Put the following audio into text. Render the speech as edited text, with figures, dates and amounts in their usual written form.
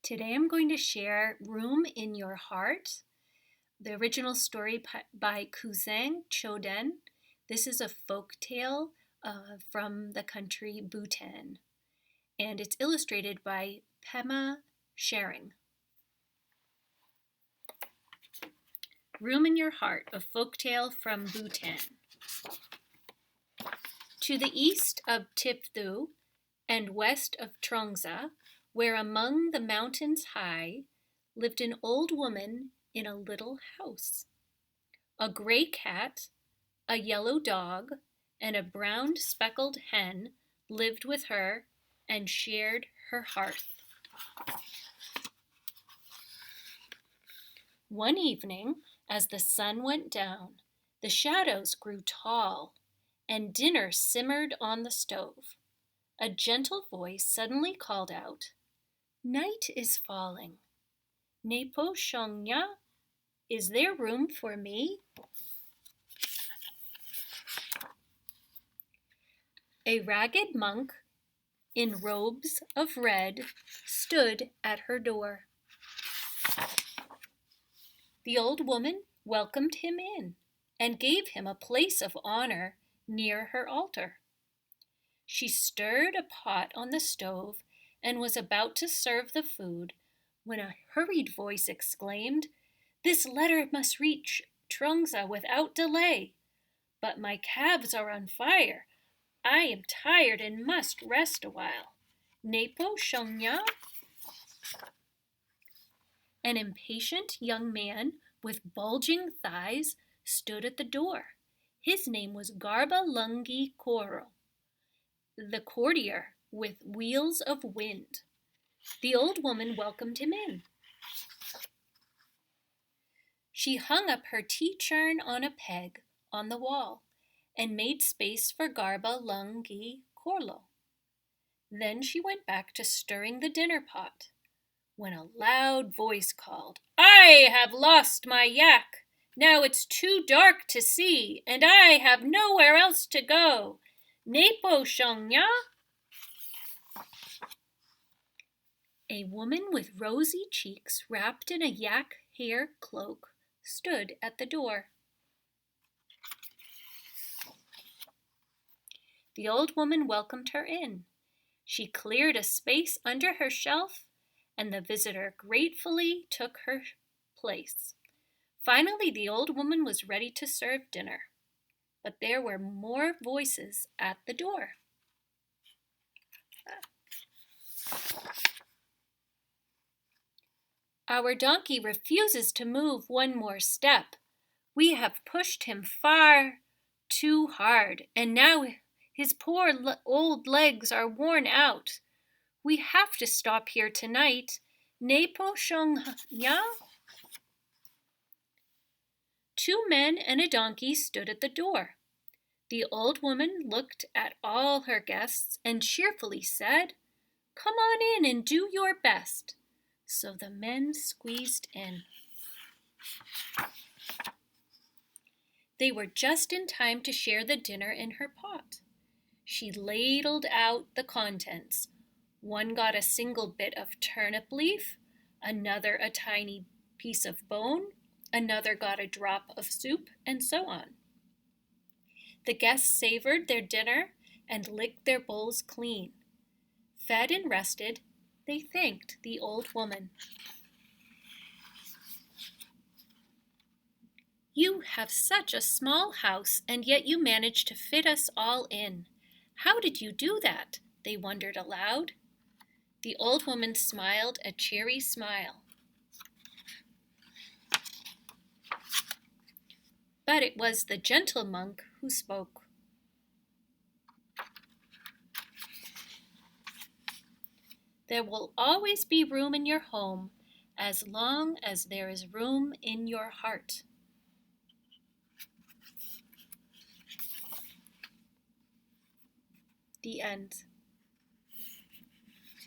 Today I'm going to share Room in Your Heart, the original story by Conant School. This is a folk tale from the country Bhutan, and it's illustrated by Pema Sharing. Room in Your Heart, a folk tale from Bhutan. To the east of Tipthu and west of Trongsa, where among the mountains high lived an old woman in a little house. A gray cat, a yellow dog, and a brown speckled hen lived with her and shared her hearth. One evening, as the sun went down, the shadows grew tall, and dinner simmered on the stove. A gentle voice suddenly called out, "Night is falling. Nepo Shongya, is there room for me?" A ragged monk in robes of red stood at her door. The old woman welcomed him in and gave him a place of honor near her altar. She stirred a pot on the stove and was about to serve the food when a hurried voice exclaimed, "This letter must reach Trongsa without delay. But my calves are on fire. I am tired and must rest a while. Nepo Shongya?" An impatient young man with bulging thighs stood at the door. His name was Garba Lungi Koro, the courtier with wheels of wind. The old woman welcomed him in. She hung up her tea churn on a peg on the wall and made space for Garba Lungi Koro. Then she went back to stirring the dinner pot when a loud voice called, "I have lost my yak. Now it's too dark to see, and I have nowhere else to go. Nepo Shongya?" A woman with rosy cheeks wrapped in a yak hair cloak stood at the door. The old woman welcomed her in. She cleared a space under her shelf, and the visitor gratefully took her place. Finally, the old woman was ready to serve dinner, but there were more voices at the door. "Our donkey refuses to move one more step. We have pushed him far too hard, and now his poor old legs are worn out. We have to stop here tonight. Nepo Shongya?" Two men and a donkey stood at the door. The old woman looked at all her guests and cheerfully said, "Come on in and do your best." So the men squeezed in. They were just in time to share the dinner in her pot. She ladled out the contents. One got a single bit of turnip leaf, another a tiny piece of bone, another got a drop of soup, and so on. The guests savored their dinner and licked their bowls clean. Fed and rested, they thanked the old woman. "You have such a small house, and yet you managed to fit us all in. How did you do that?" they wondered aloud. The old woman smiled a cheery smile. But it was the gentle monk who spoke. "There will always be room in your home as long as there is room in your heart." The end.